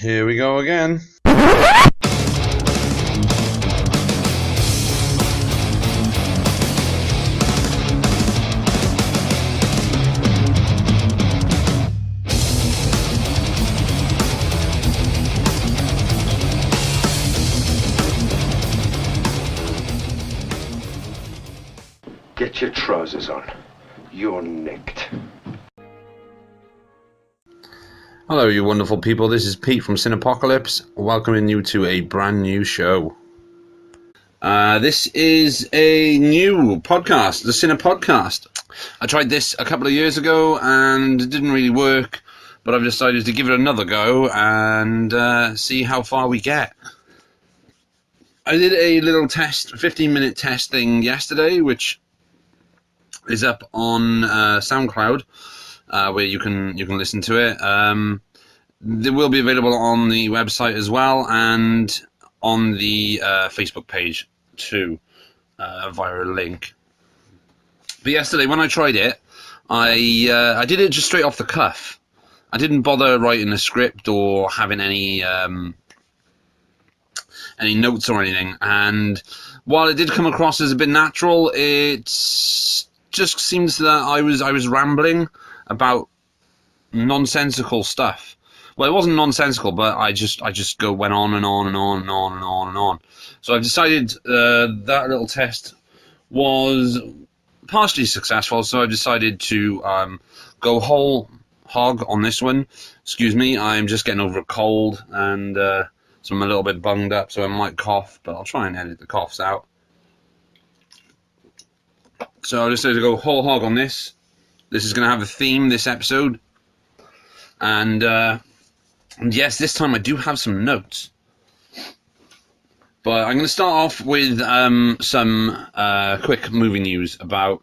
Here we go again. Get your trousers on. You're nicked. Hello, you wonderful people. This is Pete from Cine-Podcast, welcoming you to a brand new show. This is a new podcast, the Cine-Podcast. I tried this a couple of years ago and it didn't really work, but I've decided to give it another go and see how far we get. I did a little test, 15-minute test thing yesterday, which is up on SoundCloud, where you can listen to it. It will be available on the website as well, and on the Facebook page too, via a link. But yesterday, when I tried it, I did it just straight off the cuff. I didn't bother writing a script or having any notes or anything. And while it did come across as a bit natural, it just seems that I was rambling about nonsensical stuff. Well, it wasn't nonsensical, but I just went on and on and on and on and on and on. So I've decided that little test was partially successful. So I've decided to go whole hog on this one. Excuse me, I'm just getting over a cold and so I'm a little bit bunged up, so I might cough, but I'll try and edit the coughs out. So I decided to go whole hog on this. This is going to have a theme, this episode. And yes, this time I do have some notes. But I'm going to start off with some quick movie news about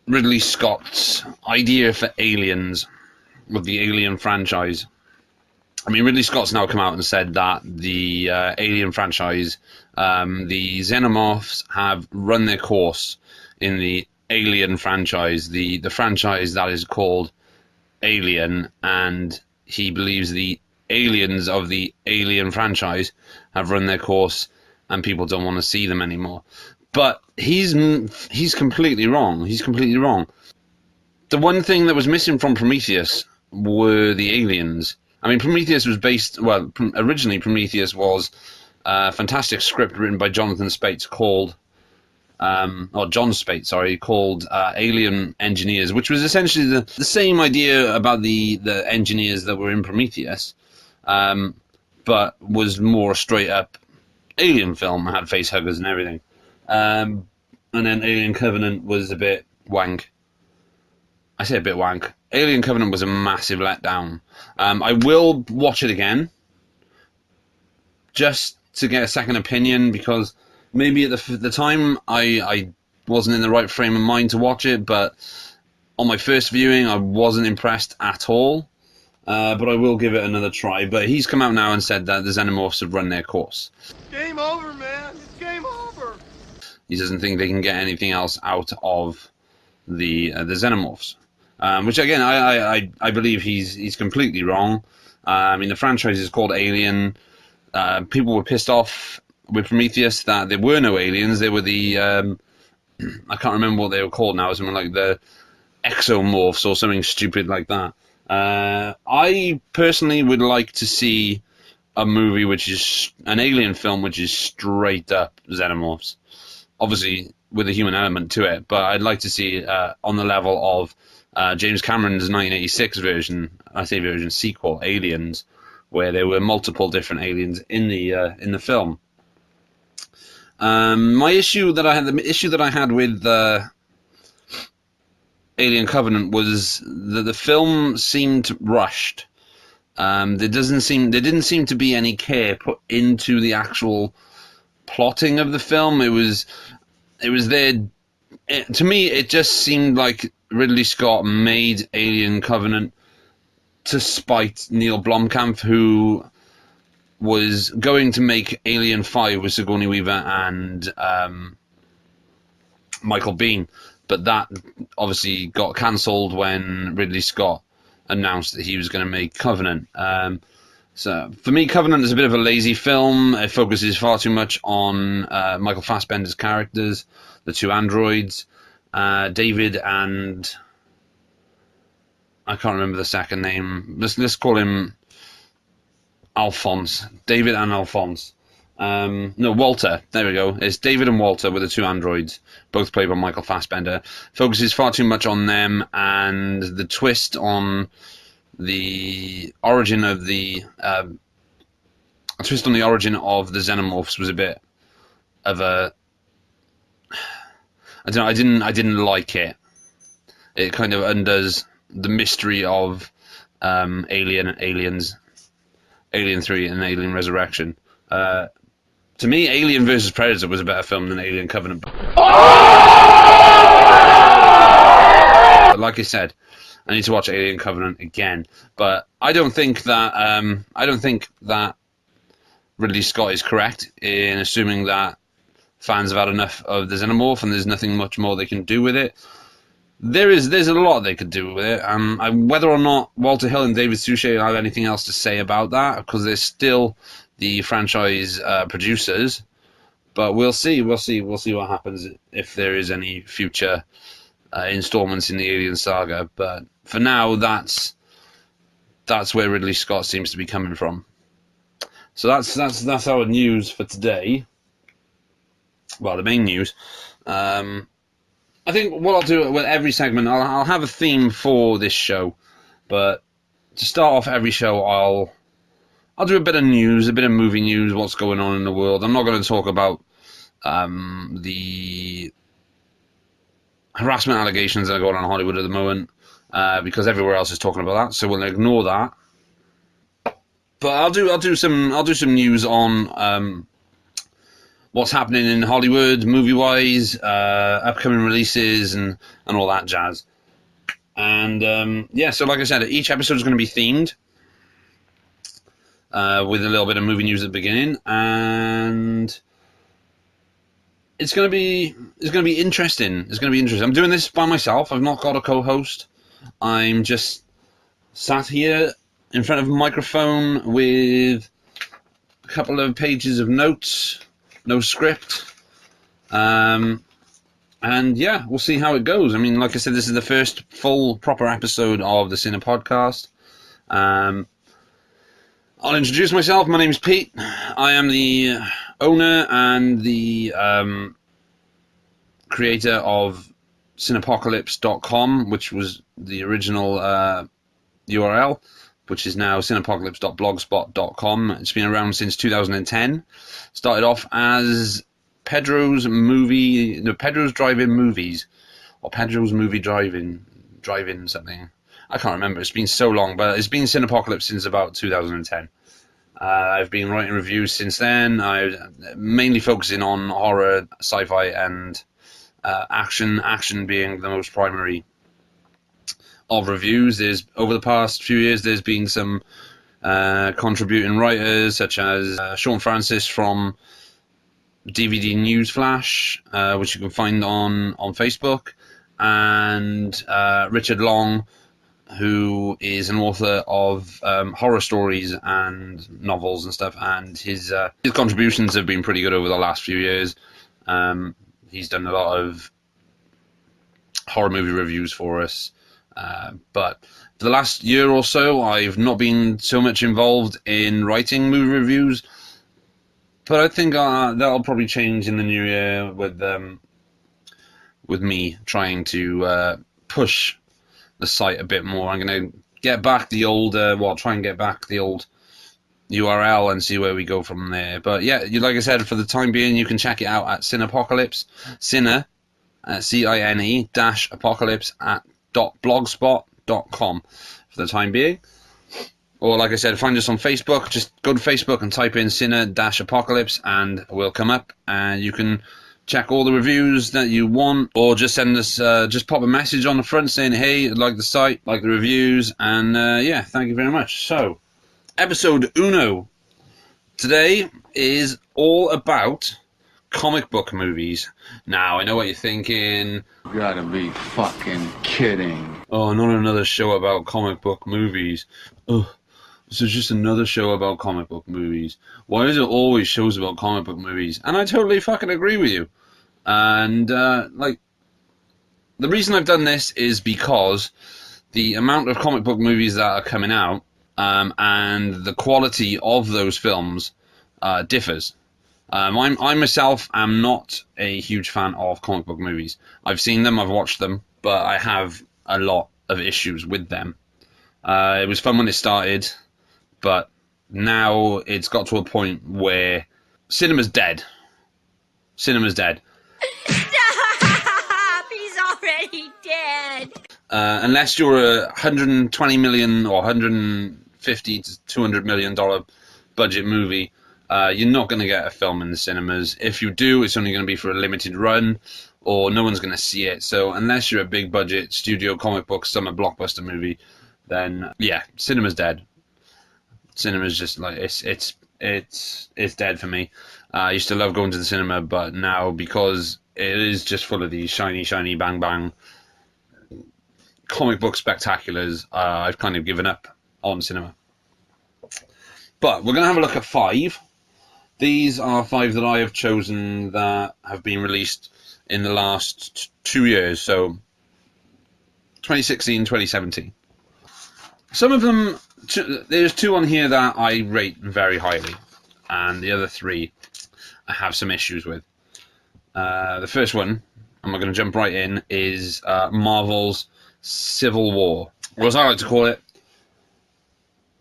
Ridley Scott's idea for Aliens, with the Alien franchise. I mean, Ridley Scott's now come out and said that the Alien franchise, the Xenomorphs have run their course in the Alien franchise, the franchise that is called Alien, and he believes the aliens of the Alien franchise have run their course and people don't want to see them anymore. But he's completely wrong. He's completely wrong. The one thing that was missing from Prometheus were the aliens. I mean, Prometheus was originally Prometheus was a fantastic script written by Jonathan Spates called Alien Engineers, which was essentially the same idea about the engineers that were in Prometheus, but was more a straight up alien film, had face huggers and everything. And then Alien Covenant was a bit wank. I say a bit wank. Alien Covenant was a massive letdown. I will watch it again, just to get a second opinion, because maybe at the time I wasn't in the right frame of mind to watch it, but on my first viewing I wasn't impressed at all. But I will give it another try. But he's come out now and said that the Xenomorphs have run their course. Game over, man. It's game over. He doesn't think they can get anything else out of the Xenomorphs. Which again, I believe he's completely wrong. I mean, the franchise is called Alien. People were pissed off with Prometheus that there were no aliens. They were the I can't remember what they were called now. Something like the exomorphs or something stupid like that. I personally would like to see a movie which is an alien film which is straight up Xenomorphs, obviously with a human element to it. But I'd like to see on the level of James Cameron's 1986 sequel, Aliens, where there were multiple different aliens in the film. The issue that I had with Alien Covenant was that the film seemed rushed. There didn't seem to be any care put into the actual plotting of the film. It was there. To me, it just seemed like Ridley Scott made Alien Covenant to spite Neil Blomkamp, who was going to make Alien 5 with Sigourney Weaver and Michael Biehn, but that obviously got cancelled when Ridley Scott announced that he was going to make Covenant. So for me, Covenant is a bit of a lazy film. It focuses far too much on Michael Fassbender's characters, the two androids, David and I can't remember the second name. Let's call him Alphonse. David and Alphonse. No, Walter. There we go. It's David and Walter with the two androids, both played by Michael Fassbender. Focuses far too much on them, and the twist on the origin of the xenomorphs was a bit of a. I don't know. I didn't like it. It kind of undoes the mystery of Alien 3 and Alien Resurrection. To me, Alien vs. Predator was a better film than Alien Covenant. But like I said, I need to watch Alien Covenant again. But I don't think that Ridley Scott is correct in assuming that fans have had enough of the Xenomorph and there's nothing much more they can do with it. There's a lot they could do with it. Whether or not Walter Hill and David Suchet have anything else to say about that, because they're still the franchise producers. But we'll see what happens if there is any future installments in the Alien saga. But for now, that's where Ridley Scott seems to be coming from. So that's our news for today. Well, the main news. I think what I'll do with every segment, I'll have a theme for this show, but to start off every show, I'll do a bit of news, a bit of movie news, what's going on in the world. I'm not going to talk about the harassment allegations that are going on in Hollywood at the moment, because everywhere else is talking about that, so we'll ignore that. But I'll do some news on what's happening in Hollywood, movie-wise, upcoming releases, and all that jazz. And, so like I said, each episode is going to be themed, with a little bit of movie news at the beginning, and it's going to be interesting. It's going to be interesting. I'm doing this by myself. I've not got a co-host. I'm just sat here in front of a microphone with a couple of pages of notes. No script. And yeah, we'll see how it goes. I mean, like I said, this is the first full, proper episode of the Cine-Podcast. I'll introduce myself. My name's Pete. I am the owner and the creator of Cine-Apocalypse.com, which was the original URL, which is now cineapocalypse.blogspot.com. It's been around since 2010. Started off as Pedro's Drive-In Movies, or Pedro's Movie Drive-In something. I can't remember. It's been so long, but it's been Cine-Apocalypse since about 2010. I've been writing reviews since then. I'm mainly focusing on horror, sci-fi, and action. Action being the most primary of reviews. Over the past few years, there's been some contributing writers, such as Sean Francis from DVD Newsflash, which you can find on Facebook, and Richard Long, who is an author of horror stories and novels and stuff, and his contributions have been pretty good over the last few years. He's done a lot of horror movie reviews for us. But for the last year or so, I've not been so much involved in writing movie reviews. But I think that'll probably change in the new year with me trying to push the site a bit more. I'm going to get back the old, try and get back the old URL and see where we go from there. But yeah, like I said, for the time being, you can check it out at Cine-Apocalypse, Cine, CINE-Apocalypse at .blogspot.com for the time being. Or like I said, find us on Facebook. Just go to Facebook and type in Cine-Apocalypse and we'll come up, and you can check all the reviews that you want, or just send us, just pop a message on the front saying, hey, like the site, like the reviews, and yeah, thank you very much. So, episode uno today is all about comic book movies. Now, I know what you're thinking. You gotta be fucking kidding. Oh, not another show about comic book movies. Oh, this is just another show about comic book movies. Why is it always shows about comic book movies? And I totally fucking agree with you. And, like, the reason I've done this is because the amount of comic book movies that are coming out and the quality of those films differs. I myself am not a huge fan of comic book movies. I've seen them, I've watched them, but I have a lot of issues with them. It was fun when it started, but now it's got to a point where cinema's dead. Cinema's dead. Stop! He's already dead. Unless you're a 120 million or 150 to 200 million dollar budget movie, you're not going to get a film in the cinemas. If you do, it's only going to be for a limited run, or no one's going to see it. So unless you're a big budget studio comic book summer blockbuster movie, then yeah, cinema's dead. Cinema's just like it's dead for me. I used to love going to the cinema, but now because it is just full of these shiny bang bang comic book spectaculars, I've kind of given up on cinema. But we're going to have a look at 5. These are 5 that I have chosen that have been released in the last 2 years, so 2016, 2017. Some of them, there's 2 on here that I rate very highly, and the other 3 I have some issues with. The first one, and we're going to jump right in, is Marvel's Civil War, or as I like to call it,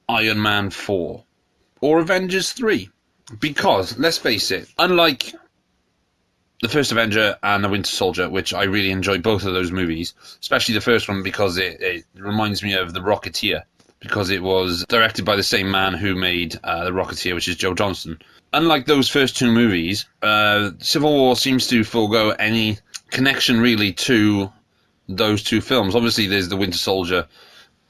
Iron Man 4, or Avengers 3. Because, let's face it, unlike the first Avenger and the Winter Soldier, which I really enjoy both of those movies, especially the first one because it reminds me of The Rocketeer, because it was directed by the same man who made The Rocketeer, which is Joe Johnston. Unlike those first 2 movies, Civil War seems to forego any connection really to those 2 films. Obviously, there's the Winter Soldier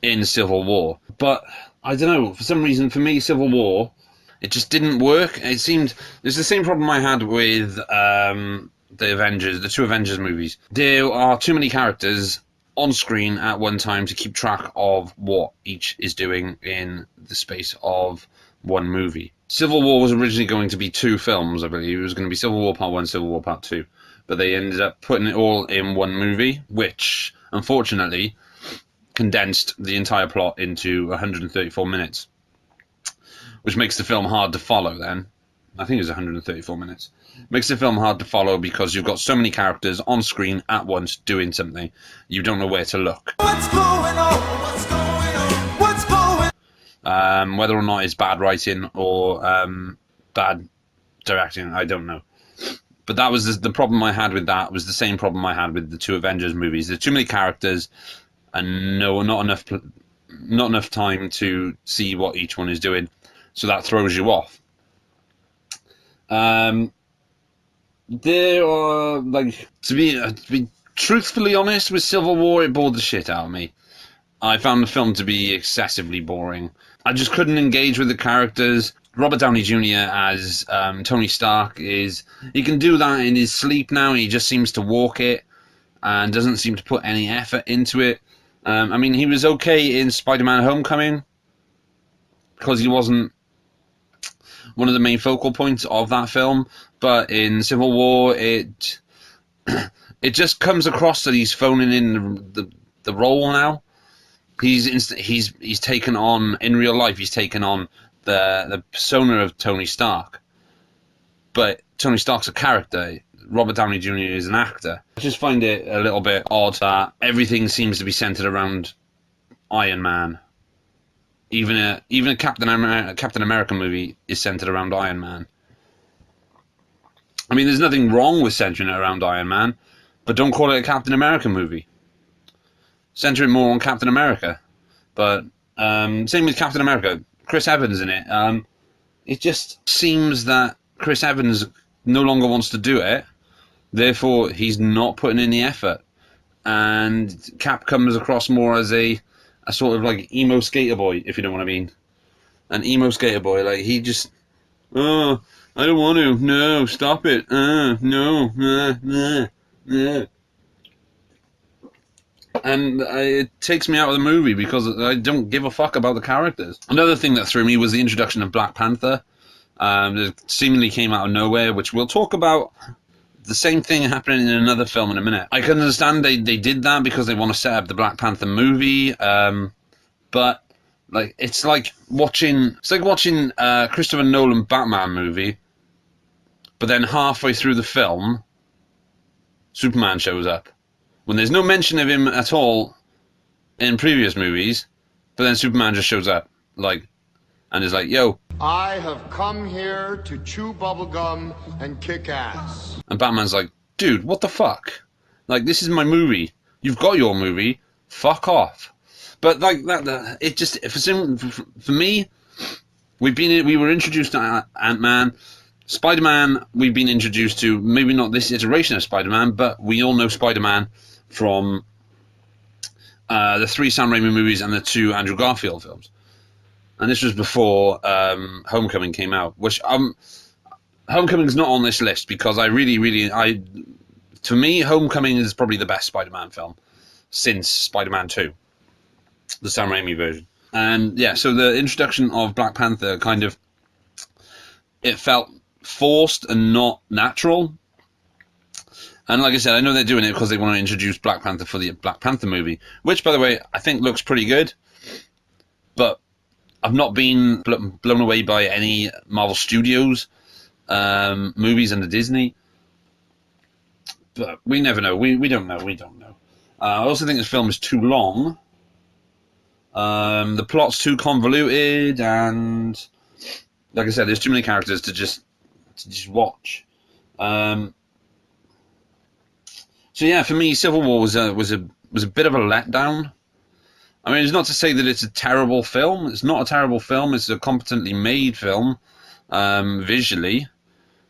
in Civil War, but I don't know, for some reason, for me, Civil War, it just didn't work. It seemed there's the same problem I had with the Avengers, the 2 Avengers movies. There are too many characters on screen at one time to keep track of what each is doing in the space of one movie. Civil War was originally going to be 2 films, I believe. It was going to be Civil War Part 1, Civil War Part 2. But they ended up putting it all in one movie, which, unfortunately, condensed the entire plot into 134 minutes. Which makes the film hard to follow then. I think it's 134 minutes. Makes the film hard to follow because you've got so many characters on screen at once doing something. You don't know where to look. What's going on? What's going on? What's going on? Whether or not it's bad writing or bad directing, I don't know. But that was the problem I had with that. Was the same problem I had with the 2 Avengers movies. There's too many characters and not enough time to see what each one is doing. So that throws you off. There are, like, to be truthfully honest with Civil War, it bored the shit out of me. I found the film to be excessively boring. I just couldn't engage with the characters. Robert Downey Jr. as Tony Stark he can do that in his sleep now. He just seems to walk it and doesn't seem to put any effort into it. I mean, he was okay in Spider-Man Homecoming because he wasn't one of the main focal points of that film, but in Civil War, it just comes across that he's phoning in the role now. He's taken on, in real life, he's taken on the persona of Tony Stark, but Tony Stark's a character. Robert Downey Jr. is an actor. I just find it a little bit odd that everything seems to be centered around Iron Man. Even a Captain America movie is centered around Iron Man. I mean, there's nothing wrong with centering it around Iron Man, but don't call it a Captain America movie. Center it more on Captain America. But same with Captain America. Chris Evans in it. It just seems that Chris Evans no longer wants to do it. Therefore, he's not putting in the effort. And Cap comes across more as a sort of like emo skater boy, if you know what I mean. An emo skater boy, like he just, I I don't want to. No, stop it. No. And it takes me out of the movie because I don't give a fuck about the characters. Another thing that threw me was the introduction of Black Panther. That seemingly came out of nowhere, which we'll talk about. The same thing happening in another film in a minute. I can understand they did that because they want to set up the Black Panther movie, but like it's like watching Christopher Nolan Batman movie, but then halfway through the film, Superman shows up when there's no mention of him at all in previous movies, but then Superman just shows up and is like, "Yo, I have come here to chew bubblegum and kick ass. And Batman's like, dude, what the fuck? Like, this is my movie. You've got your movie. Fuck off. But like that, it just for me, we were introduced to Ant-Man, Spider-Man. We've been introduced to maybe not this iteration of Spider-Man, but we all know Spider-Man from the 3 Sam Raimi movies and the 2 Andrew Garfield films. And this was before Homecoming came out, which Homecoming's not on this list because to me, Homecoming is probably the best Spider-Man film since Spider-Man 2, the Sam Raimi version. And yeah, so the introduction of Black Panther it felt forced and not natural. And like I said, I know they're doing it because they want to introduce Black Panther for the Black Panther movie, which, by the way, I think looks pretty good. But I've not been blown away by any Marvel Studios movies under Disney. But we never know. We don't know. I also think this film is too long. The plot's too convoluted, and like I said, there's too many characters to just watch. So yeah, for me, Civil War was a bit of a letdown. I mean, it's not to say that it's a terrible film. It's not a terrible film. It's a competently made film, visually.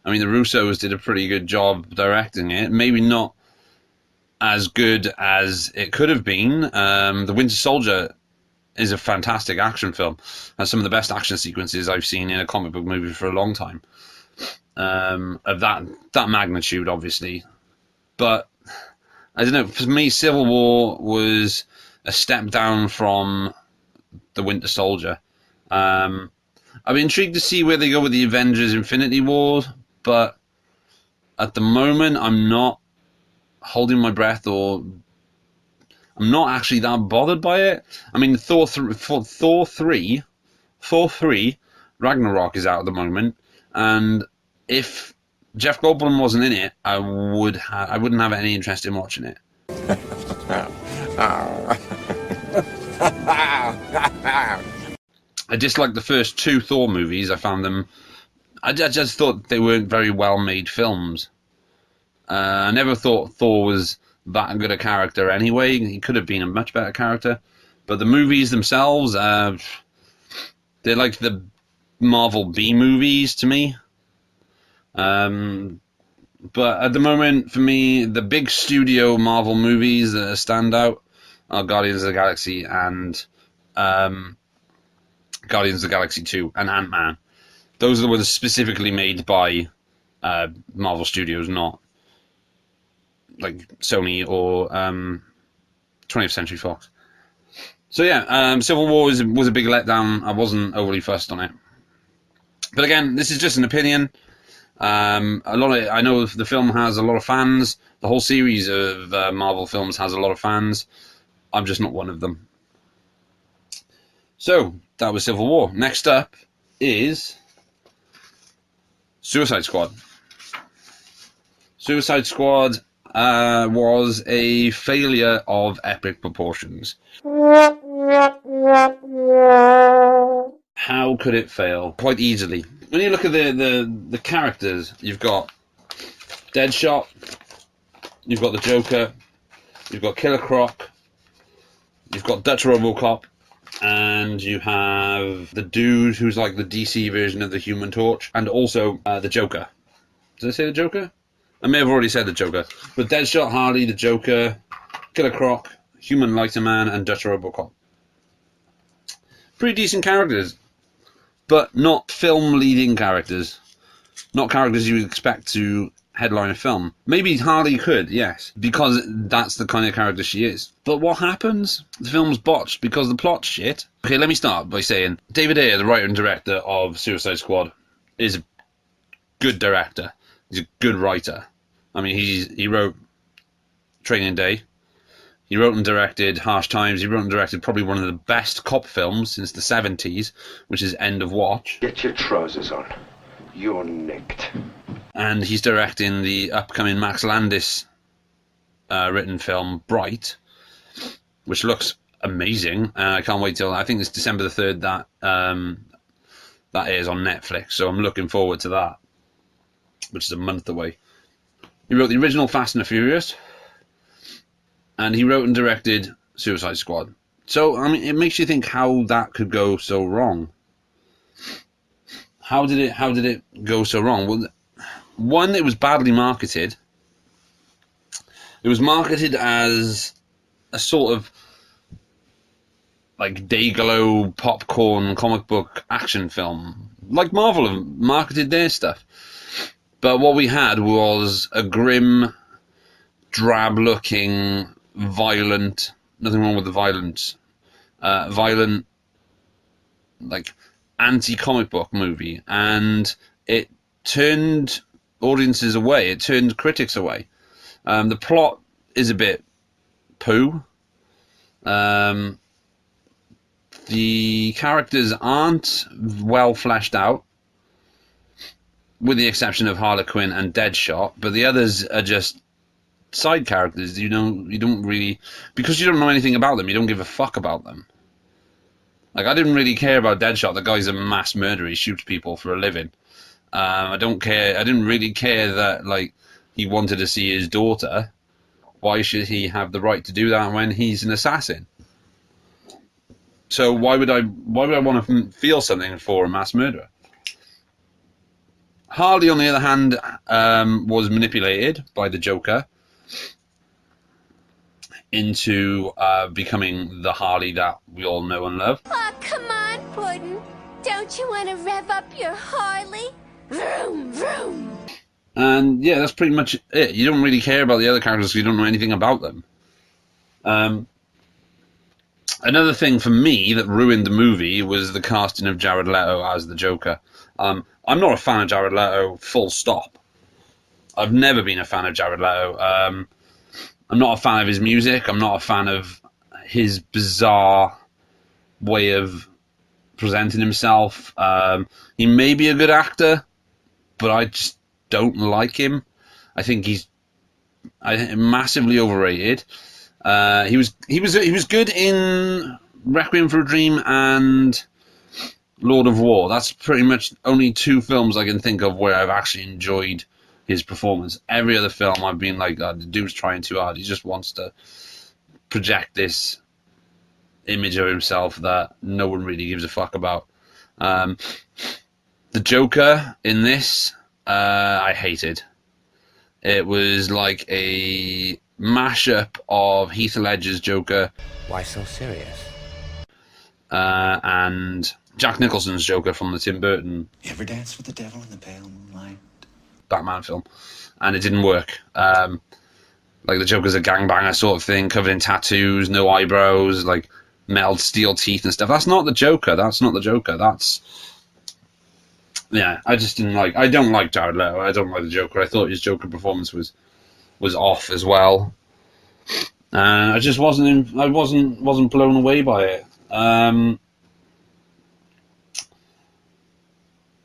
I mean, the Russos did a pretty good job directing it. Maybe not as good as it could have been. The Winter Soldier is a fantastic action film. Has some of the best action sequences I've seen in a comic book movie for a long time. Of that magnitude, obviously. But I don't know. For me, Civil War was a step down from the Winter Soldier. I'm intrigued to see where they go with the Avengers Infinity War, but at the moment I'm not holding my breath, or I'm not actually that bothered by it. I mean, Thor 3 Ragnarok is out at the moment, and if Jeff Goldblum wasn't in it, I wouldn't have any interest in watching it. I disliked the first 2 Thor movies. I just thought they weren't very well made films. I never thought Thor was that good a character anyway. He could have been a much better character. But the movies themselves, they're like the Marvel B movies to me. But at the moment, for me, the big studio Marvel movies that stand out are Guardians of the Galaxy and Guardians of the Galaxy 2 and Ant-Man. Those are the ones specifically made by Marvel Studios, not like Sony or 20th Century Fox. So yeah, Civil War was a big letdown. I wasn't overly fussed on it. But again, this is just an opinion. I know the film has a lot of fans. The whole series of Marvel films has a lot of fans. I'm just not one of them. So that was Civil War. Next up is Suicide Squad. Suicide Squad was a failure of epic proportions. How could it fail? Quite easily. When you look at the characters, you've got Deadshot, you've got the Joker, you've got Killer Croc, you've got Dutch RoboCop, and you have the dude who's like the DC version of the Human Torch, and also the Joker. Did I say the Joker? I may have already said the Joker. But Deadshot, Harley, the Joker, Killer Croc, Human Lighter Man, and Dutch RoboCop. Pretty decent characters, but not film-leading characters. not characters you would expect to headline a film. Maybe Harley could, yes, because that's the kind of character she is. But what happens? The film's botched because the plot's shit. Okay, let me start by saying David Ayer, the writer and director of Suicide Squad, is a good director. He's a good writer. I mean, he wrote Training Day. He wrote and directed Harsh Times. He wrote and directed probably one of the best cop films since the 70s, which is End of Watch. Get your trousers on. You're nicked. And he's directing the upcoming Max Landis written film Bright, which looks amazing. I can't wait till, I think it's December the 3rd that airs on Netflix, so I'm looking forward to that, which is a month away. He wrote the original Fast and the Furious, and he wrote and directed Suicide Squad. So, I mean, it makes you think how that could go so wrong. How did it go so wrong? Well, one, it was badly marketed. It was marketed as a sort of like Dayglow popcorn comic book action film, like Marvel have marketed their stuff. But what we had was a grim, drab-looking, violent, nothing wrong with the violence, violent, like, anti-comic book movie, and it turned audiences away, it turned critics away. The plot is a bit poo. The characters aren't well fleshed out, with the exception of Harley Quinn and Deadshot, but the others are just side characters. You don't really, because you don't know anything about them, you don't give a fuck about them. Like, I didn't really care about Deadshot. The guy's a mass murderer. He shoots people for a living. I didn't really care that, like, he wanted to see his daughter. Why should he have the right to do that when he's an assassin? So why would I want to feel something for a mass murderer? Harley, on the other hand, was manipulated by the Joker into becoming the Harley that we all know and love. Oh, come on, Puddin'. Don't you want to rev up your Harley? Vroom, vroom. And yeah, that's pretty much it. You don't really care about the other characters because you don't know anything about them. Another thing for me that ruined the movie was the casting of Jared Leto as the Joker. I'm not a fan of Jared Leto, full stop. I've never been a fan of Jared Leto. I'm not a fan of his music. I'm not a fan of his bizarre way of presenting himself. He may be a good actor, but I just don't like him. I think he's massively overrated. He was good in Requiem for a Dream and Lord of War. That's pretty much only two films I can think of where I've actually enjoyed his performance. Every other film I've been like, oh, the dude's trying too hard. He just wants to project this image of himself that no one really gives a fuck about. The Joker in this, I hated. It was like a mashup of Heath Ledger's Joker. Why so serious? And Jack Nicholson's Joker from the Tim Burton You ever dance with the devil in the pale moonlight? Batman film, and it didn't work. Like, the Joker's a gangbanger sort of thing, covered in tattoos, no eyebrows, like metal steel teeth and stuff. That's not the Joker. Yeah, I just didn't like. I don't like Jared Leto. I don't like the Joker. I thought his Joker performance was off as well. I just wasn't blown away by it.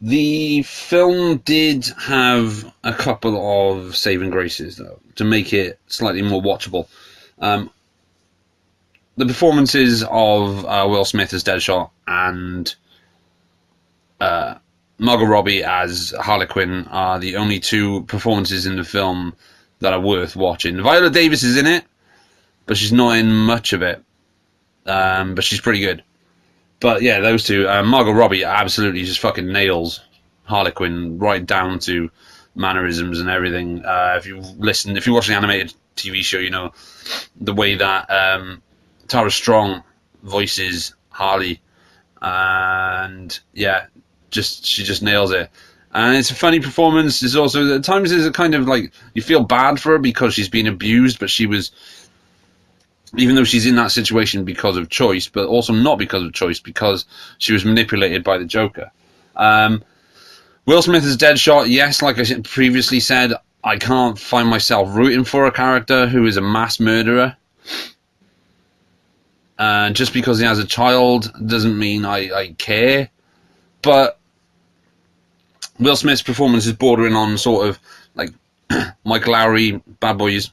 The film did have a couple of saving graces, though, to make it slightly more watchable. The performances of Will Smith as Deadshot and Margot Robbie as Harley Quinn are the only two performances in the film that are worth watching. Viola Davis is in it, but she's not in much of it. But she's pretty good. But yeah, those two. Margot Robbie absolutely just fucking nails Harley Quinn right down to mannerisms and everything. If you watch the animated TV show, you know the way that Tara Strong voices Harley, and yeah, she just nails it. And it's a funny performance. There's also, at times, there's a kind of like, you feel bad for her because she's been abused, but she was, even though she's in that situation because of choice, but also not because of choice, because she was manipulated by the Joker. Will Smith is Deadshot. Yes, like I previously said, I can't find myself rooting for a character who is a mass murderer. Just because he has a child doesn't mean I care. But Will Smith's performance is bordering on sort of like Mike Lowry, Bad Boys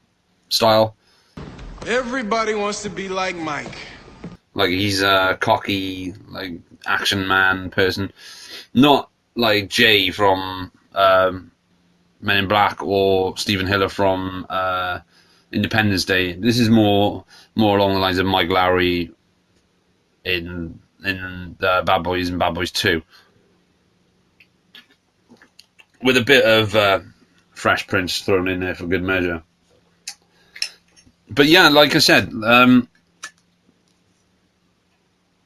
style. Everybody wants to be like Mike. Like he's a cocky, like action man person, not like Jay from Men in Black or Stephen Hiller from Independence Day. This is more along the lines of Mike Lowry in Bad Boys and Bad Boys 2, with a bit of Fresh Prince thrown in there for good measure. But yeah, like I said,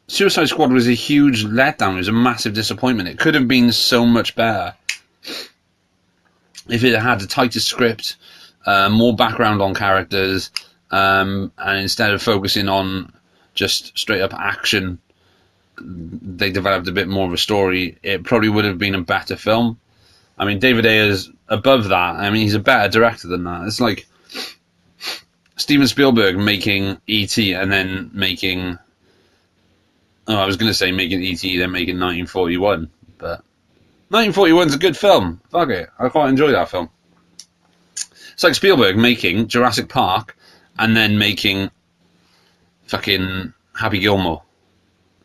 Suicide Squad was a huge letdown. It was a massive disappointment. It could have been so much better if it had a tighter script, more background on characters, and instead of focusing on just straight up action, they developed a bit more of a story. It probably would have been a better film. I mean, David Ayer's above that. I mean, he's a better director than that. It's like Steven Spielberg making E.T. and then making... Oh, I was going to say making E.T. then making 1941, but 1941's a good film. Fuck it. I quite enjoy that film. It's like Spielberg making Jurassic Park and then making fucking Happy Gilmore.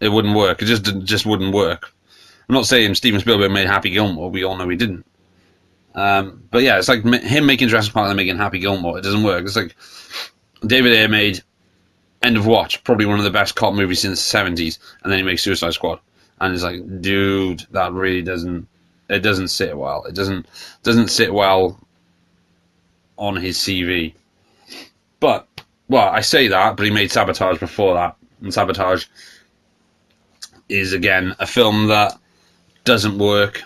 It wouldn't work. It just wouldn't work. I'm not saying Steven Spielberg made Happy Gilmore. We all know he didn't. But yeah, it's like him making Jurassic Park and then making Happy Gilmore. It doesn't work. It's like David Ayer made End of Watch, probably one of the best cop movies since the 70s, and then he makes Suicide Squad. And it's like, dude, that really doesn't sit well. It doesn't sit well on his CV. But, well, I say that, but he made Sabotage before that. And Sabotage is, again, a film that doesn't work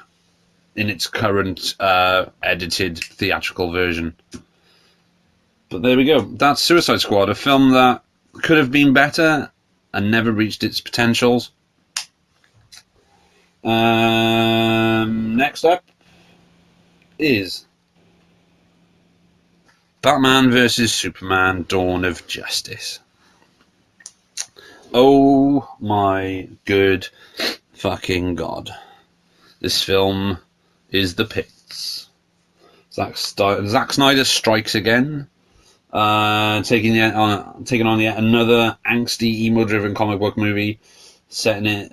in its current edited theatrical version. But there we go. That's Suicide Squad, a film that could have been better and never reached its potentials. Next up is Batman vs. Superman: Dawn of Justice. Oh my good fucking god. This film is the pits. Zack Snyder strikes again. Taking on yet another angsty, emo-driven comic book movie, setting it,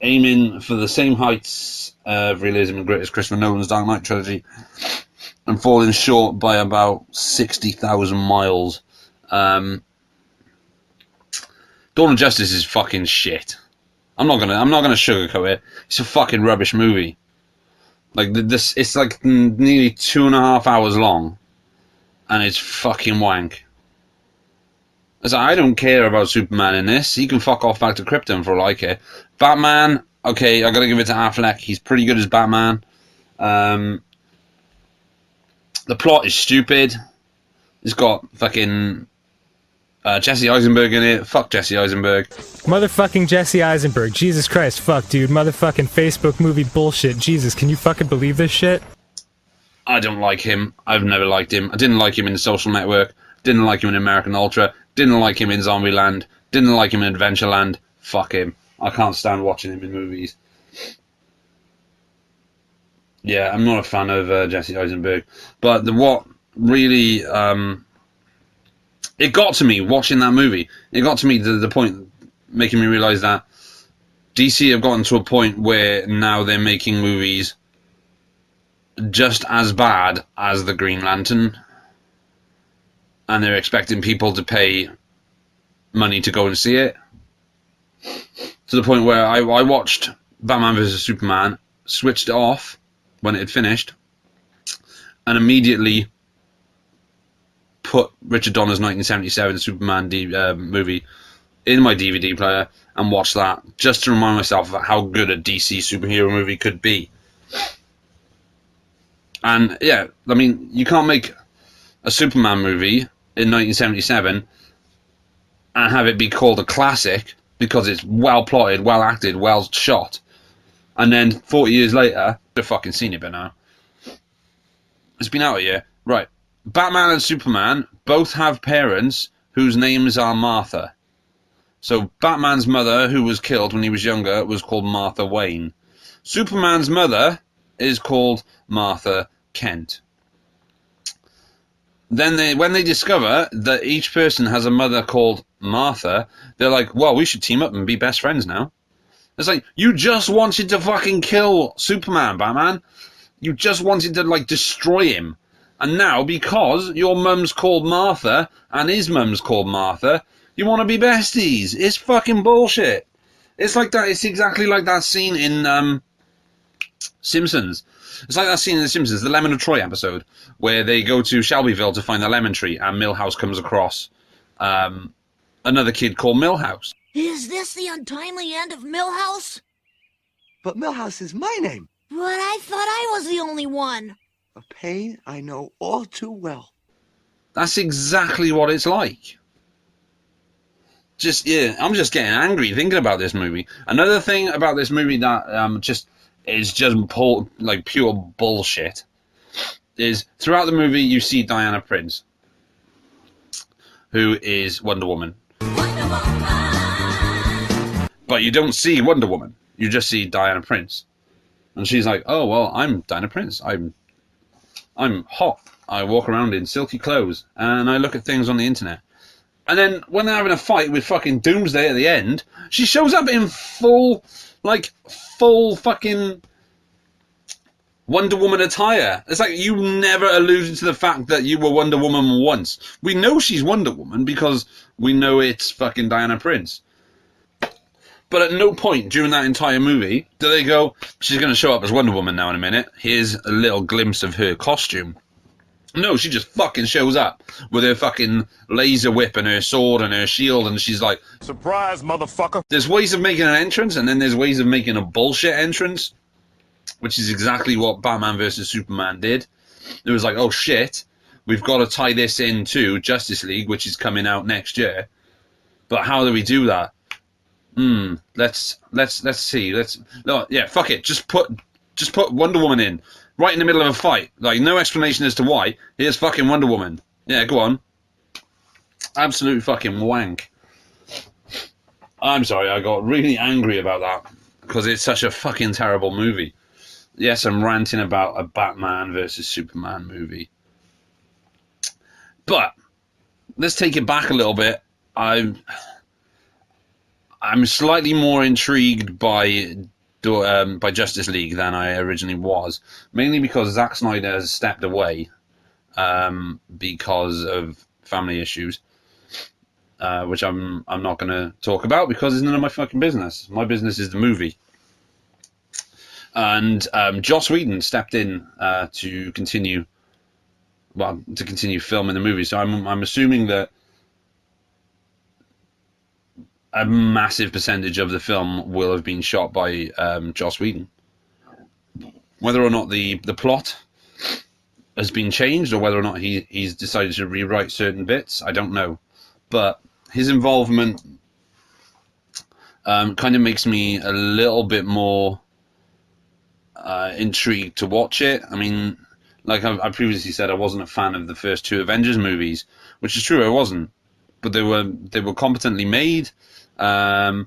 aiming for the same heights of realism and grit as Christopher Nolan's Dark Knight trilogy, and falling short by about 60,000 miles. Dawn of Justice is fucking shit. I'm not gonna sugarcoat it. It's a fucking rubbish movie. Like this, it's like nearly 2.5 hours long. And it's fucking wank. I don't care about Superman in this. He can fuck off back to Krypton for all I care. Batman, okay, I gotta give it to Affleck. He's pretty good as Batman. The plot is stupid. It's got fucking Jesse Eisenberg in it. Fuck Jesse Eisenberg. Motherfucking Jesse Eisenberg. Jesus Christ, fuck, dude. Motherfucking Facebook movie bullshit. Jesus, can you fucking believe this shit? I don't like him. I've never liked him. I didn't like him in The Social Network. Didn't like him in American Ultra. Didn't like him in Zombieland. Didn't like him in Adventureland. Fuck him. I can't stand watching him in movies. Yeah, I'm not a fan of Jesse Eisenberg. But what really... it got to me watching that movie. It got to me to the point making me realise that DC have gotten to a point where now they're making movies just as bad as the Green Lantern, and they're expecting people to pay money to go and see it, to the point where I watched Batman vs. Superman, switched it off when it had finished, and immediately put Richard Donner's 1977 Superman movie in my DVD player and watch that just to remind myself of how good a DC superhero movie could be. And yeah, I mean, you can't make a Superman movie in 1977 and have it be called a classic because it's well plotted, well acted, well shot. And then 40 years later, I've fucking seen it by now. It's been out a year. Right. Batman and Superman both have parents whose names are Martha. So Batman's mother, who was killed when he was younger, was called Martha Wayne. Superman's mother is called Martha Kent. Then when they discover that each person has a mother called Martha, they're like, well, we should team up and be best friends now. It's like, you just wanted to fucking kill Superman, Batman. You just wanted to, like, destroy him. And now, because your mum's called Martha and his mum's called Martha, you want to be besties. It's fucking bullshit. It's like that. It's exactly like that scene in Simpsons. It's like that scene in The Simpsons, the Lemon of Troy episode, where they go to Shelbyville to find the lemon tree, and Milhouse comes across another kid called Milhouse. Is this the untimely end of Milhouse? But Millhouse is my name. But I thought I was the only one. A pain I know all too well. That's exactly what it's like. I'm just getting angry thinking about this movie. Another thing about this movie that is pure bullshit is throughout the movie you see Diana Prince, who is Wonder Woman. But you don't see Wonder Woman. You just see Diana Prince. And she's like, oh, well, I'm Diana Prince. I'm hot. I walk around in silky clothes. And I look at things on the internet. And then when they're having a fight with fucking Doomsday at the end, she shows up in full fucking Wonder Woman attire. It's like you never alluded to the fact that you were Wonder Woman once. We know she's Wonder Woman because we know it's fucking Diana Prince. But at no point during that entire movie do they go, she's going to show up as Wonder Woman now in a minute. Here's a little glimpse of her costume. No, she just fucking shows up with her fucking laser whip and her sword and her shield, and she's like, Surprise, motherfucker. There's ways of making an entrance, and then there's ways of making a bullshit entrance, which is exactly what Batman vs. Superman did. It was like, oh shit, we've got to tie this into Justice League, which is coming out next year. But how do we do that? Let's see. Fuck it. Just put Wonder Woman in. Right in the middle of a fight. Like, no explanation as to why. Here's fucking Wonder Woman. Yeah, go on. Absolute fucking wank. I'm sorry, I got really angry about that. Because it's such a fucking terrible movie. Yes, I'm ranting about a Batman versus Superman movie. But, let's take it back a little bit. I'm slightly more intrigued by Justice League than I originally was, mainly because Zack Snyder has stepped away because of family issues, which I'm not going to talk about because it's none of my fucking business. My business is the movie. And Joss Whedon stepped in to continue filming the movie. So I'm assuming that a massive percentage of the film will have been shot by Joss Whedon. Whether or not the plot has been changed or whether or not he's decided to rewrite certain bits, I don't know. But his involvement kind of makes me a little bit more intrigued to watch it. I mean, like I previously said, I wasn't a fan of the first two Avengers movies, which is true, I wasn't. But they were competently made. I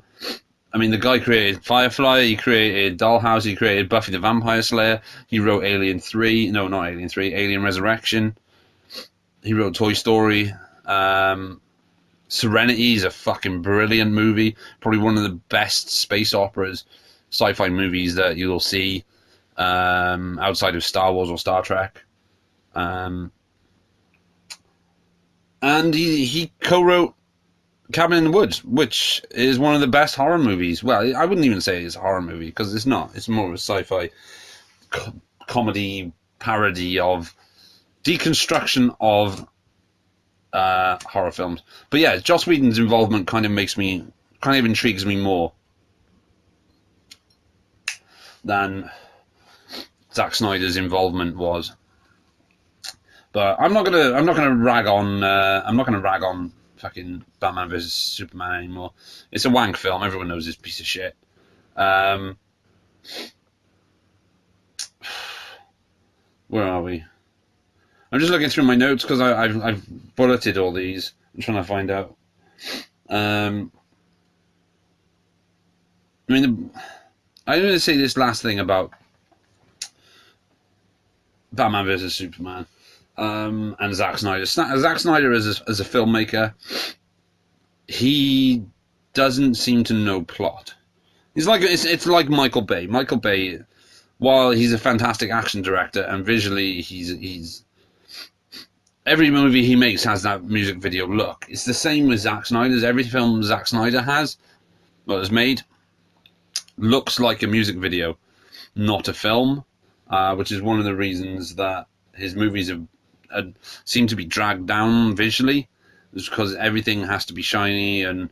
mean, the guy created Firefly, he created Dollhouse, he created Buffy the Vampire Slayer, he wrote Alien Resurrection, he wrote Toy Story, Serenity is a fucking brilliant movie, probably one of the best space operas, sci-fi movies that you'll see outside of Star Wars or Star Trek. And he co-wrote Cabin in the Woods, which is one of the best horror movies. Well, I wouldn't even say it's a horror movie, because it's not. It's more of a sci-fi comedy parody of deconstruction of horror films. But yeah, Joss Whedon's involvement kind of makes me kind of intrigues me more than Zack Snyder's involvement was. But I'm not gonna rag on fucking Batman vs Superman anymore. It's a wank film. Everyone knows this piece of shit. Where are we? I'm just looking through my notes because I've bulleted all these. I'm trying to find out. I'm going to say this last thing about Batman vs Superman and Zack Snyder. Zack Snyder as a filmmaker, he doesn't seem to know plot. It's like Michael Bay. Michael Bay, while he's a fantastic action director and visually he's every movie he makes has that music video look. It's the same with Zack Snyder's. Every film Zack Snyder has made looks like a music video, not a film, which is one of the reasons that his movies have seem to be dragged down visually. It's because everything has to be shiny and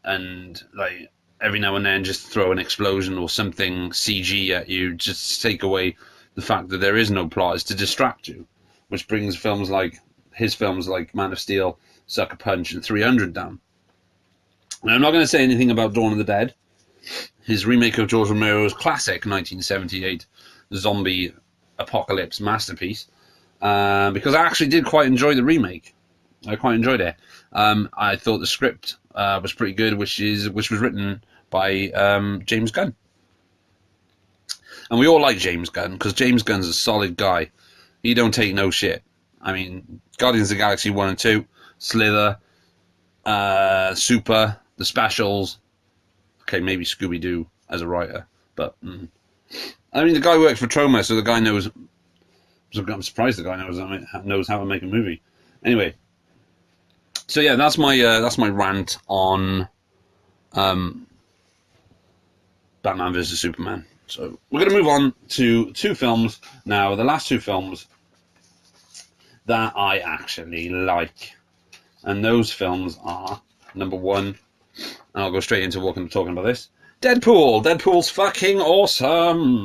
like every now and then just throw an explosion or something CG at you just to take away the fact that there is no plot. It's to distract you, which brings his films like Man of Steel, Sucker Punch, and 300 down. Now, I'm not going to say anything about Dawn of the Dead, his remake of George Romero's classic 1978 zombie apocalypse masterpiece, because I actually did quite enjoy the remake. I quite enjoyed it. I thought the script was pretty good, which was written by James Gunn. And we all like James Gunn, because James Gunn's a solid guy. He don't take no shit. I mean, Guardians of the Galaxy 1 and 2, Slither, Super, The Specials. Okay, maybe Scooby-Doo as a writer. But, I mean, the guy worked for Troma, so the guy knows... I'm surprised the guy knows how to make a movie. Anyway. So, yeah, that's my rant on Batman vs. Superman. So, we're going to move on to two films now. The last two films that I actually like. And those films are, number one, and I'll go straight into talking about this, Deadpool. Deadpool's fucking awesome.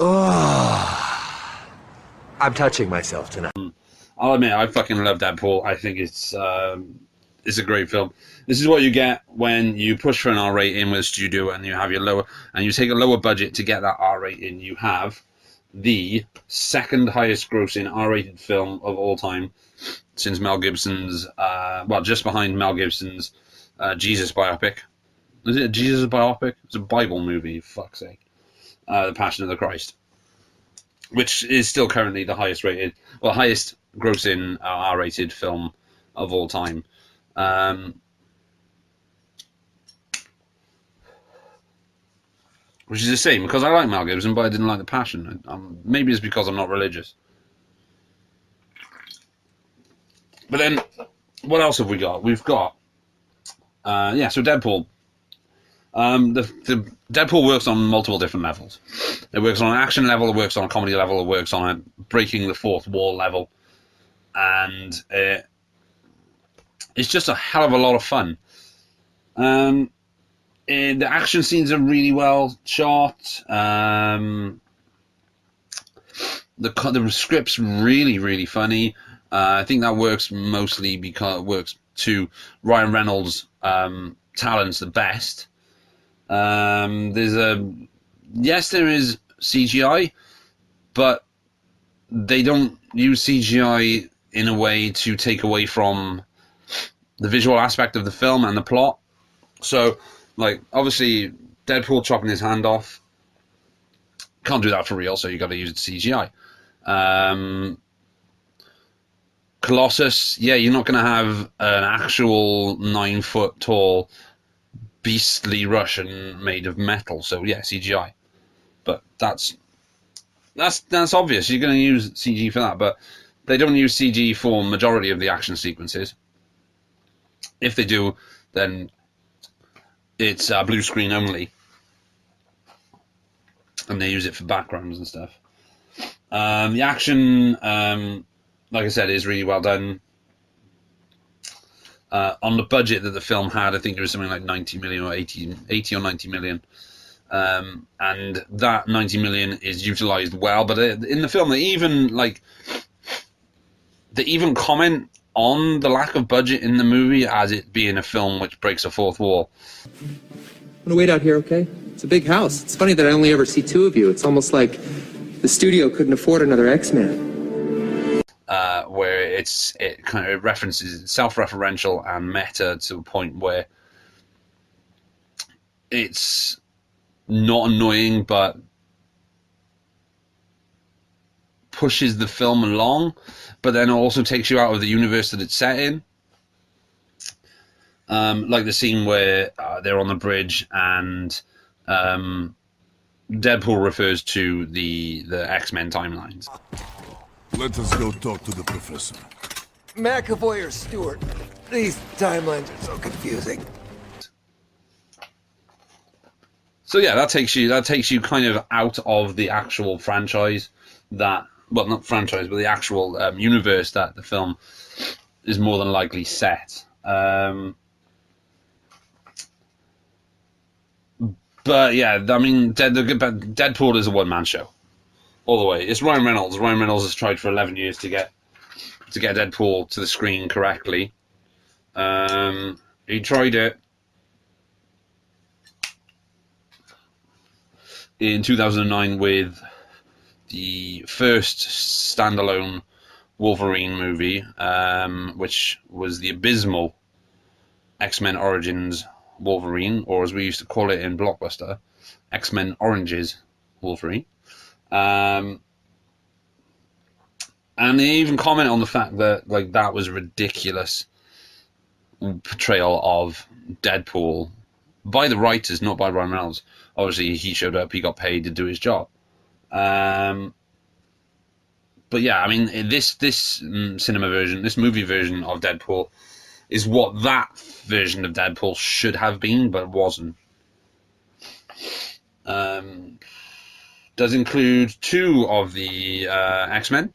Oh, I'm touching myself tonight. I'll admit, I fucking love Deadpool. I think it's a great film. This is what you get when you push for an R rating with a studio and you have you take a lower budget to get that R rating. You have the second highest grossing R-rated film of all time since Mel Gibson's, just behind Mel Gibson's Jesus biopic. Is it a Jesus biopic? It's a Bible movie, for fuck's sake. The Passion of the Christ, which is still currently the highest grossing R-rated film of all time. Which is a shame, because I like Mel Gibson, but I didn't like The Passion. Maybe it's because I'm not religious. But then, what else have we got? We've got, so Deadpool. The Deadpool works on multiple different levels. It works on an action level, it works on a comedy level, it works on a breaking the fourth wall level. And it's just a hell of a lot of fun. The action scenes are really well shot. The script's really, really funny. I think that works mostly because it works to Ryan Reynolds' talents the best. There is CGI, but they don't use CGI in a way to take away from the visual aspect of the film and the plot. So, like, obviously, Deadpool chopping his hand off, can't do that for real, so you got to use CGI. Colossus, you're not going to have an actual 9-foot tall beastly Russian made of metal, so CGI. But that's obvious. You're going to use CG for that, but they don't use CG for majority of the action sequences. If they do, then it's blue screen only, and they use it for backgrounds and stuff. The action, like I said, is really well done. on the budget that the film had. I think it was something like 90 million or 80 or 90 million. And that 90 million is utilized well, but in the film they even comment on the lack of budget in the movie as it being a film which breaks a fourth wall. I'm gonna wait out here, okay? It's a big house. It's funny that I only ever see two of you. It's almost like the studio couldn't afford another X-Man. Where it kind of references self-referential and meta to a point where it's not annoying, but pushes the film along, but then also takes you out of the universe that it's set in. Like the scene where they're on the bridge and Deadpool refers to the X-Men timelines. Let us go talk to the professor. McAvoy or Stewart? These timelines are so confusing. So yeah, that takes you kind of out of the actual franchise not franchise, but the actual universe that the film is more than likely set. But yeah, I mean, Deadpool is a one-man show all the way. It's Ryan Reynolds. Ryan Reynolds has tried for 11 years to get Deadpool to the screen correctly. He tried it in 2009 with the first standalone Wolverine movie, which was the abysmal X-Men Origins Wolverine, or as we used to call it in Blockbuster, X-Men Oranges Wolverine. And they even comment on the fact that that was a ridiculous portrayal of Deadpool by the writers, not by Ryan Reynolds. Obviously, he showed up, he got paid to do his job. But yeah, I mean, this cinema version, this movie version of Deadpool is what that version of Deadpool should have been, but wasn't. Does include two of the X-Men,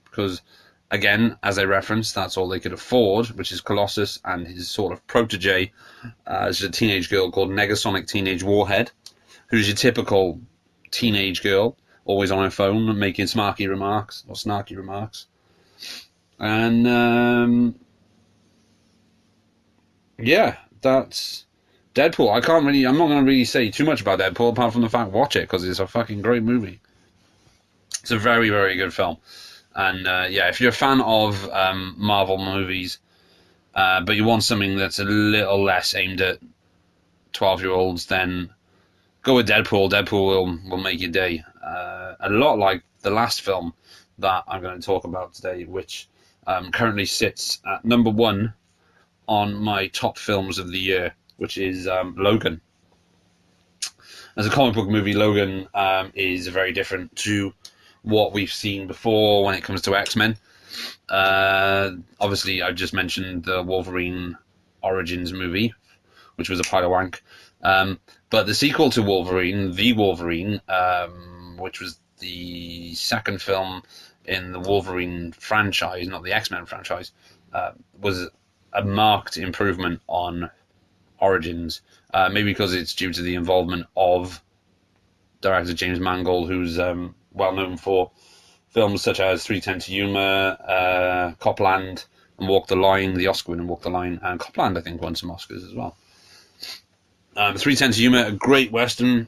because, again, as I referenced, that's all they could afford, which is Colossus and his sort of protege, is a teenage girl called Negasonic Teenage Warhead, who's your typical teenage girl, always on her phone, making snarky remarks. And, yeah, that's Deadpool. I'm not going to really say too much about Deadpool, apart from the fact, watch it, because it's a fucking great movie. It's a very, very good film. And, yeah, if you're a fan of Marvel movies, but you want something that's a little less aimed at 12-year-olds, then go with Deadpool. Deadpool will make your day. A lot like the last film that I'm going to talk about today, which currently sits at number 1 on my top films of the year, which is Logan. As a comic book movie, Logan is very different to what we've seen before when it comes to X-Men. Obviously, I've just mentioned the Wolverine Origins movie, which was a pile of wank. But the sequel to Wolverine, The Wolverine, which was the second film in the Wolverine franchise, not the X-Men franchise, was a marked improvement on Origins. Maybe because it's due to the involvement of director James Mangold, who's well known for films such as 3:10 to Yuma, Copland, and Walk the Line, the Oscar-winning Walk the Line, and Copland, I think, won some Oscars as well. 3:10 to Yuma, a great Western,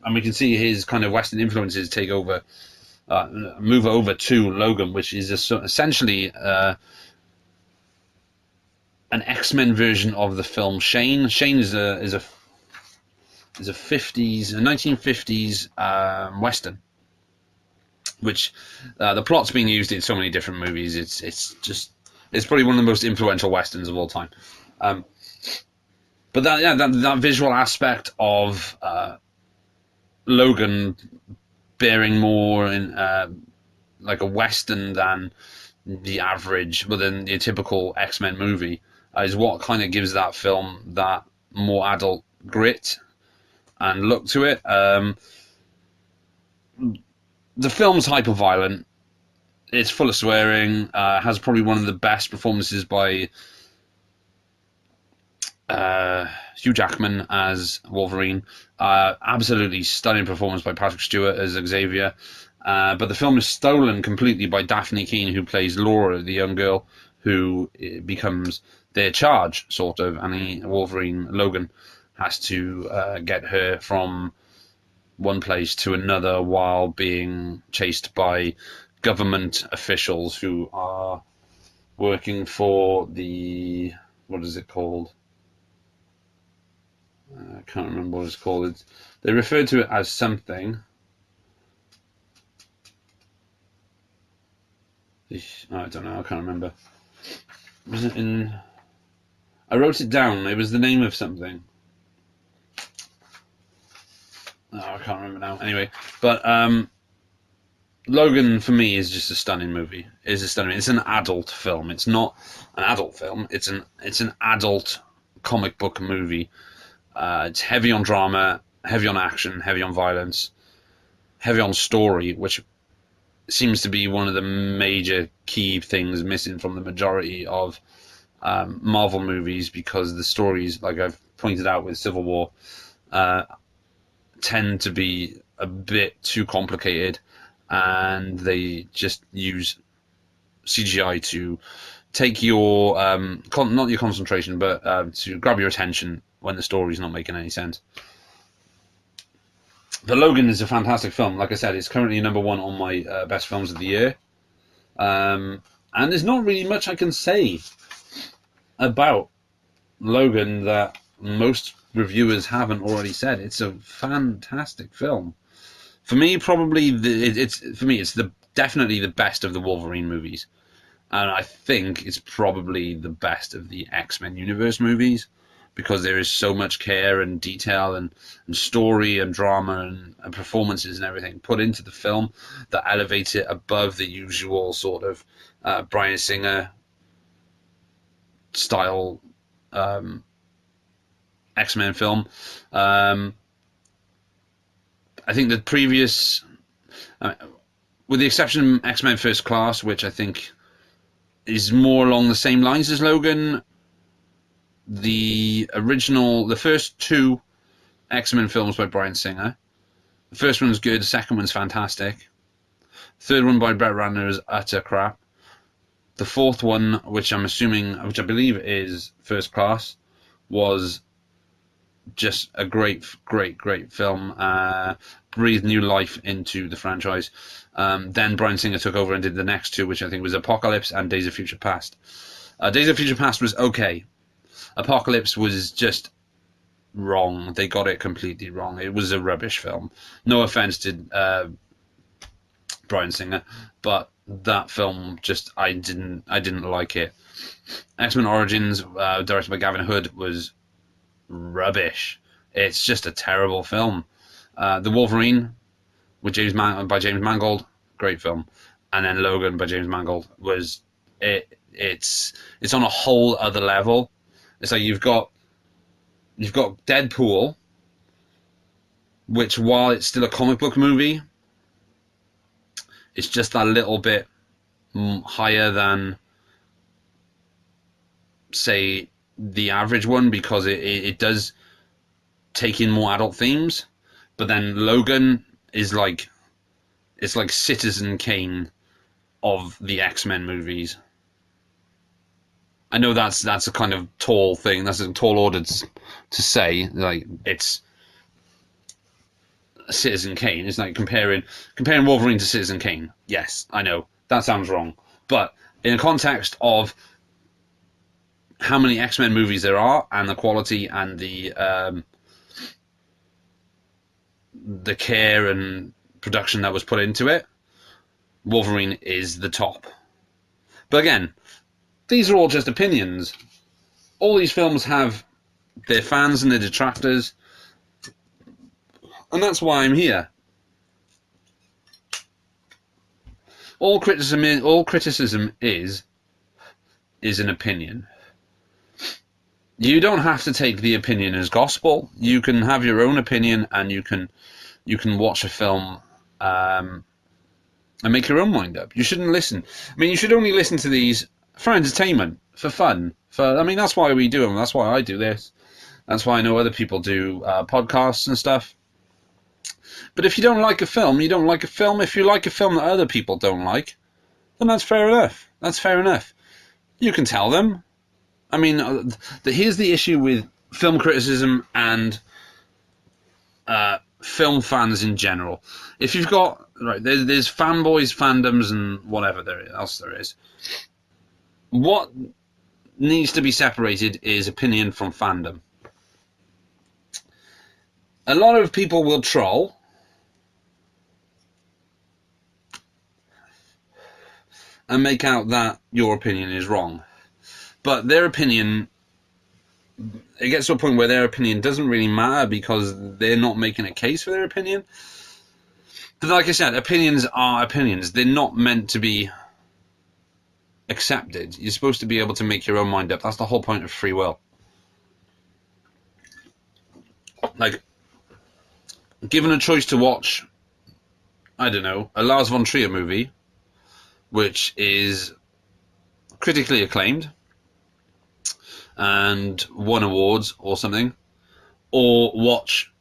and we can see his kind of Western influences take over, move over to Logan, which is essentially an X-Men version of the film Shane. Shane is a 1950s Western, which the plot's being used in so many different movies. It's probably one of the most influential Westerns of all time. But that visual aspect of Logan bearing more in like a Western than the average, within the typical X-Men movie, is what kind of gives that film that more adult grit and look to it. The film's hyper-violent. It's full of swearing. Has probably one of the best performances by Hugh Jackman as Wolverine. Absolutely stunning performance by Patrick Stewart as Xavier. But the film is stolen completely by Daphne Keane, who plays Laura, the young girl who becomes their charge, sort of. And Wolverine, Logan, has to get her from one place to another while being chased by government officials who are working for the... what is it called? I can't remember what it's called. They refer to it as something. I don't know. I can't remember. Was it in? I wrote it down. It was the name of something. Oh, I can't remember now. Anyway, but Logan for me is just a stunning movie. It's an adult film. It's not an adult film. It's an adult comic book movie. It's heavy on drama, heavy on action, heavy on violence, heavy on story, which seems to be one of the major key things missing from the majority of Marvel movies, because the stories, like I've pointed out with Civil War, tend to be a bit too complicated, and they just use CGI to take your not your concentration, but to grab your attention when the story's not making any sense. But Logan is a fantastic film. Like I said, it's currently number 1 on my best films of the year. And there's not really much I can say about Logan that most reviewers haven't already said. It's a fantastic film. For me, probably it's definitely the best of the Wolverine movies, and I think it's probably the best of the X-Men universe movies, because there is so much care and detail and story and drama and performances and everything put into the film that elevates it above the usual sort of Bryan Singer style X-Men film. I think the previous, with the exception of X-Men First Class, which I think is more along the same lines as Logan, the first 2 X-Men films by Bryan Singer, the first one's good, the second one's fantastic. Third one by Brett Ratner is utter crap. The fourth one, which I believe is First Class, was just a great film. Breathed new life into the franchise. Then Bryan Singer took over and did the next 2, which I think was Apocalypse and Days of Future Past. Days of Future Past was okay. Apocalypse was just wrong. They got it completely wrong. It was a rubbish film. No offense to Bryan Singer, but that film just I didn't like it. X-Men Origins, directed by Gavin Hood, was rubbish. It's just a terrible film. The Wolverine by James Mangold, great film, and then Logan by James Mangold was it. It's on a whole other level. It's like you've got Deadpool, which, while it's still a comic book movie, it's just a little bit higher than, say, the average one, because it does take in more adult themes. But then Logan is like, it's like Citizen Kane of the X-Men movies. I know that's a kind of tall thing. That's a tall order to say. Like, it's Citizen Kane. It's like comparing Wolverine to Citizen Kane. Yes, I know that sounds wrong, but in the context of how many X-Men movies there are and the quality and the care and production that was put into it, Wolverine is the top. But again, these are all just opinions. All these films have their fans and their detractors, and that's why I'm here. All criticism is an opinion. You don't have to take the opinion as gospel. You can have your own opinion, and you can watch a film and make your own mind up. You shouldn't listen. I mean, you should only listen to these for entertainment, for fun. That's why we do them. That's why I do this. That's why I know other people do podcasts and stuff. But if you don't like a film, you don't like a film. If you like a film that other people don't like, then that's fair enough. That's fair enough. You can tell them. I mean, here's the issue with film criticism and film fans in general. If you've got, right, there's fanboys, fandoms, and whatever else there is. What needs to be separated is opinion from fandom. A lot of people will troll. And make out that your opinion is wrong. But their opinion, it gets to a point where their opinion doesn't really matter because they're not making a case for their opinion. But like I said, opinions are opinions. They're not meant to be accepted. You're supposed to be able to make your own mind up. That's the whole point of free will. Like, given a choice to watch, I don't know, a Lars von Trier movie, which is critically acclaimed and won awards or something, or watch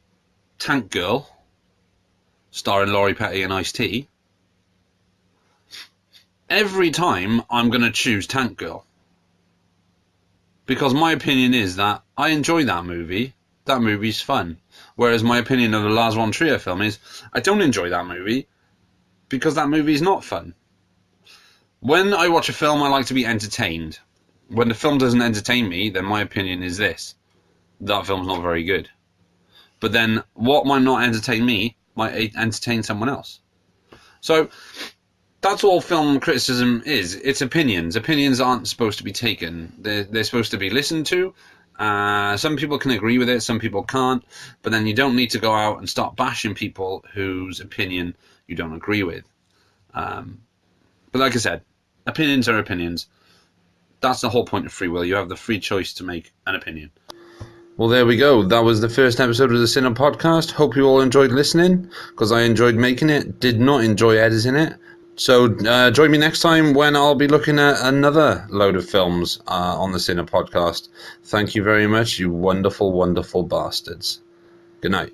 Tank Girl, starring Laurie Petty and Ice-T, every time I'm going to choose Tank Girl. Because my opinion is that I enjoy that movie. That movie's fun. Whereas my opinion of the Lars von Trier film is I don't enjoy that movie because that movie is not fun. When I watch a film, I like to be entertained. When the film doesn't entertain me, then my opinion is this: that film's not very good. But then what might not entertain me might entertain someone else. So that's all film criticism is. It's opinions. Opinions aren't supposed to be taken. They're supposed to be listened to. Some people can agree with it, some people can't. But then you don't need to go out and start bashing people whose opinion you don't agree with. But like I said, opinions are opinions. That's the whole point of free will. You have the free choice to make an opinion. Well, there we go. That was the first episode of the Cine-Podcast. Hope you all enjoyed listening, because I enjoyed making it. Did not enjoy editing it. So join me next time when I'll be looking at another load of films on the Cine-Podcast. Thank you very much, you wonderful, wonderful bastards. Good night.